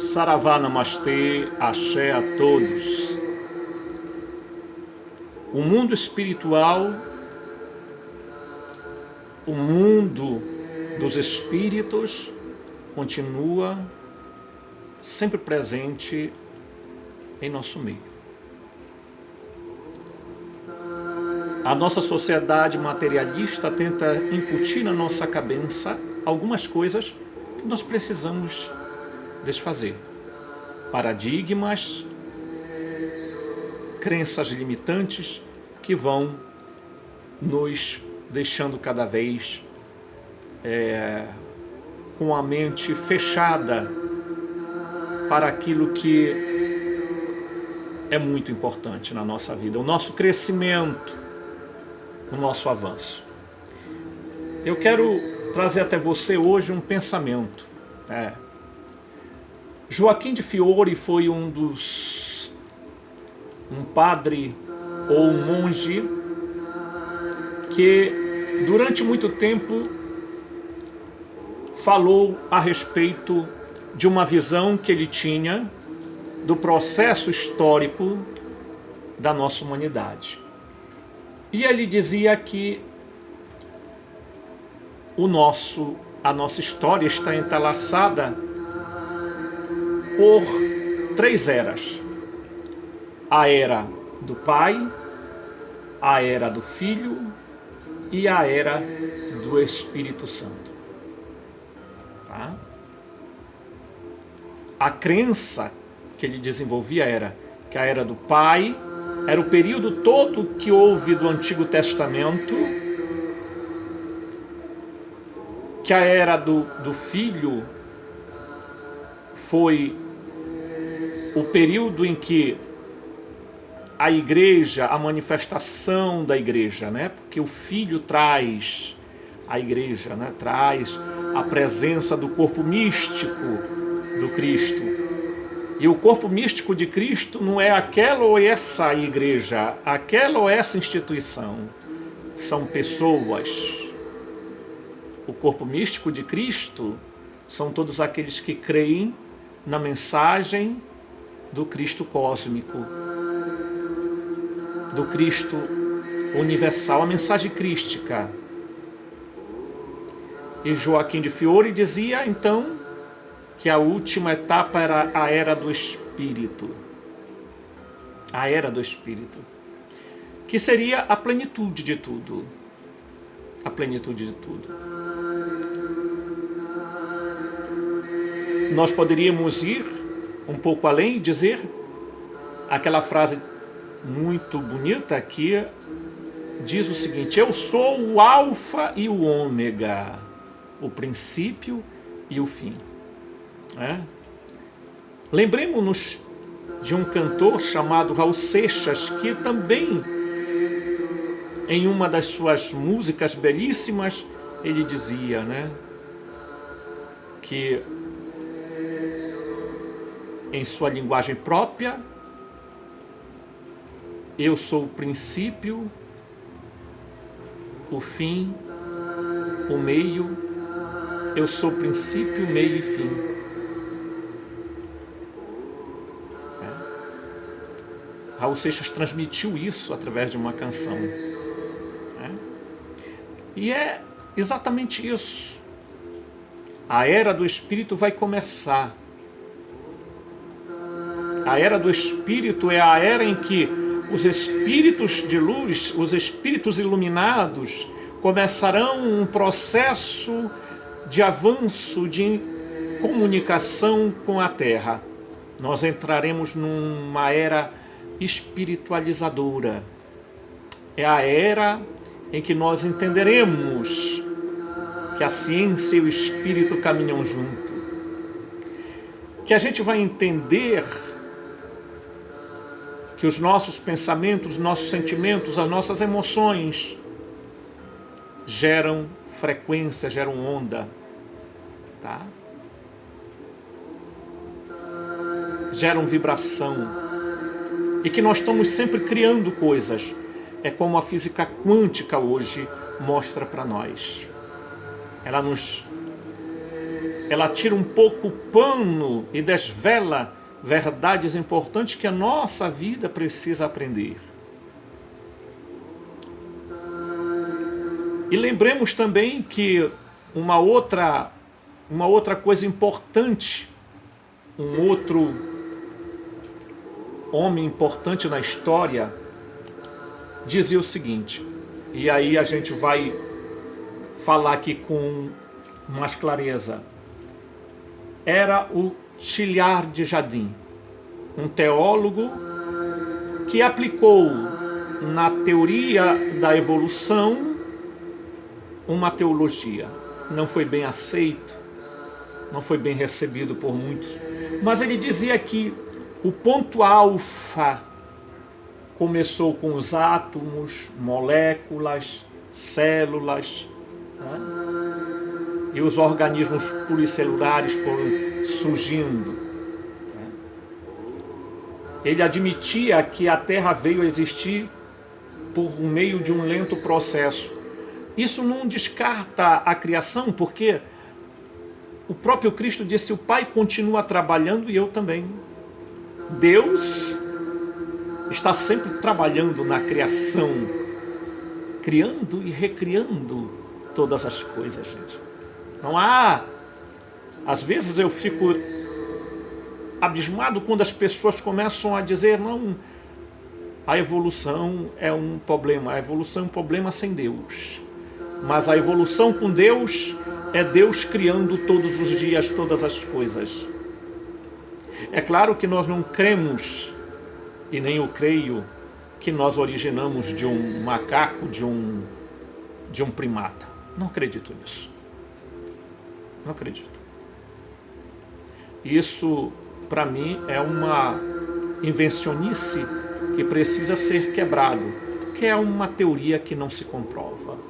Saravá, namastê, axé a todos. O mundo espiritual, o mundo dos espíritos continua sempre presente em nosso meio. A nossa sociedade materialista tenta incutir na nossa cabeça algumas coisas que nós precisamos desfazer. Paradigmas, crenças limitantes que vão nos deixando cada vez com a mente fechada para aquilo que é muito importante na nossa vida, o nosso crescimento, o nosso avanço. Eu quero trazer até você hoje um pensamento. Joaquim de Fiore foi um padre ou um monge que durante muito tempo falou a respeito de uma visão que ele tinha do processo histórico da nossa humanidade. E ele dizia que a nossa história está entrelaçada por 3 eras. A era do Pai, a era do Filho e a era do Espírito Santo. Tá? A crença que ele desenvolvia era que a era do Pai era o período todo que houve do Antigo Testamento, que a era do Filho foi o período em que a igreja, a manifestação da igreja, né? Porque o Filho traz a igreja, né? Traz a presença do corpo místico do Cristo. E o corpo místico de Cristo não é aquela ou essa igreja, aquela ou essa instituição. São pessoas. O corpo místico de Cristo são todos aqueles que creem na mensagem do Cristo cósmico, do Cristo universal, a mensagem crística. E Joaquim de Fiore dizia, então, que a última etapa era a era do Espírito. A era do Espírito. Que seria a plenitude de tudo. A plenitude de tudo. Nós poderíamos ir um pouco além e dizer aquela frase muito bonita que diz o seguinte: eu sou o alfa e o ômega, o princípio e o fim. Lembremos-nos de um cantor chamado Raul Seixas, que também, em uma das suas músicas belíssimas, ele dizia, que em sua linguagem própria, eu sou o princípio, o fim, o meio, eu sou o princípio, meio e fim. Raul Seixas transmitiu isso através de uma canção. E é exatamente isso. A era do Espírito vai começar. A era do Espírito é a era em que os espíritos de luz, os espíritos iluminados, começarão um processo de avanço, de comunicação com a Terra. Nós entraremos numa era espiritualizadora. É a era em que nós entenderemos que a ciência e o espírito caminham junto. Que a gente vai entender que os nossos pensamentos, os nossos sentimentos, as nossas emoções geram frequência, geram onda, tá? Geram vibração. E que nós estamos sempre criando coisas. É como a física quântica hoje mostra para nós. Ela nos ela tira um pouco o pano e desvela verdades importantes que a nossa vida precisa aprender. E lembremos também que uma outra coisa importante, um outro homem importante na história, dizia o seguinte, e aí a gente vai falar aqui com mais clareza. Era o Teilhard de Chardin, um teólogo que aplicou na teoria da evolução uma teologia. Não foi bem aceito, não foi bem recebido por muitos, mas ele dizia que o ponto alfa começou com os átomos, moléculas, células, né? E os organismos pluricelulares foram surgindo. Né? Ele admitia que a Terra veio a existir por meio de um lento processo. Isso não descarta a criação, porque o próprio Cristo disse: o Pai continua trabalhando e eu também. Deus está sempre trabalhando na criação, criando e recriando todas as coisas, gente. Não há... Às vezes eu fico abismado quando as pessoas começam a dizer: não, a evolução é um problema. A evolução é um problema sem Deus. Mas a evolução com Deus é Deus criando todos os dias todas as coisas. É claro que nós não cremos, e nem eu creio, que nós originamos de um macaco, de um primata. Não acredito nisso. Não acredito. Isso, para mim, é uma invencionice que precisa ser quebrado, que é uma teoria que não se comprova.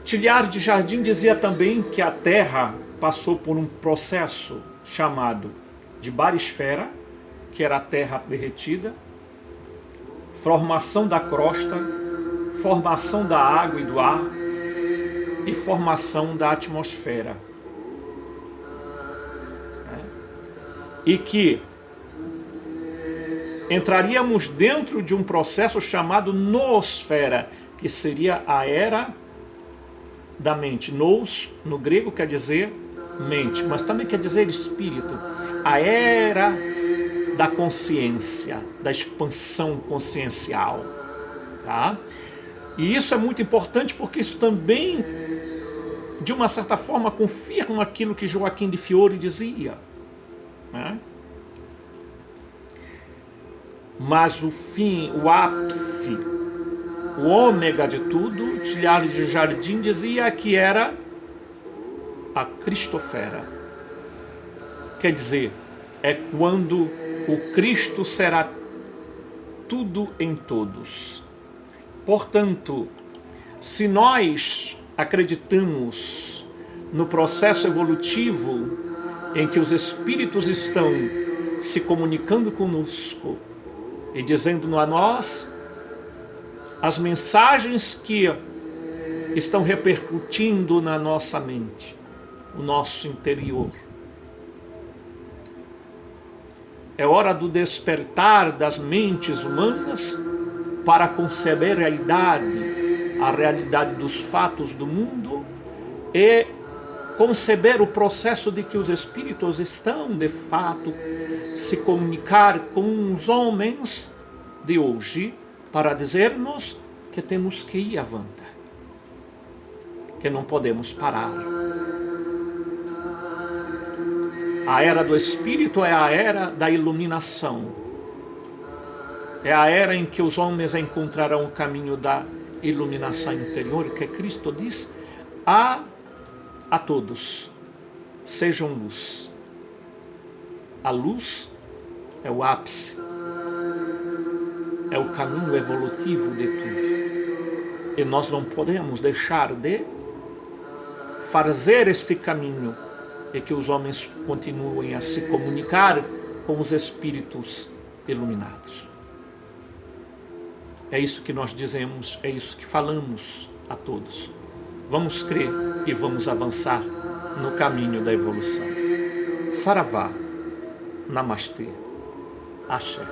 Teilhard de Chardin dizia também que a Terra passou por um processo chamado de barisfera, que era a Terra derretida, formação da crosta, formação da água e do ar e formação da atmosfera. E que entraríamos dentro de um processo chamado noosfera, que seria a era da mente. Nous, no grego, quer dizer mente, mas também quer dizer espírito. A era da consciência, da expansão consciencial. Tá? E isso é muito importante porque isso também, de uma certa forma, confirma aquilo que Joaquim de Fiore dizia. Né? Mas o fim, o ápice, o ômega de tudo, Teilhard de Chardin dizia que era a Cristosfera. Quer dizer, é quando o Cristo será tudo em todos. Portanto, se nós acreditamos no processo evolutivo em que os espíritos estão se comunicando conosco e dizendo a nós as mensagens que estão repercutindo na nossa mente, o nosso interior. É hora do despertar das mentes humanas para conceber a realidade dos fatos do mundo e conceber o processo de que os espíritos estão, de fato, se comunicar com os homens de hoje para dizer-nos que temos que ir avante, que não podemos parar. A era do Espírito é a era da iluminação. É a era em que os homens encontrarão o caminho da iluminação interior, que Cristo diz a todos: sejam luz. A luz é o ápice, é o caminho evolutivo de tudo. E nós não podemos deixar de fazer este caminho e que os homens continuem a se comunicar com os espíritos iluminados. É isso que nós dizemos, é isso que falamos a todos. Vamos crer e vamos avançar no caminho da evolução. Saravá. Namastê. Axé.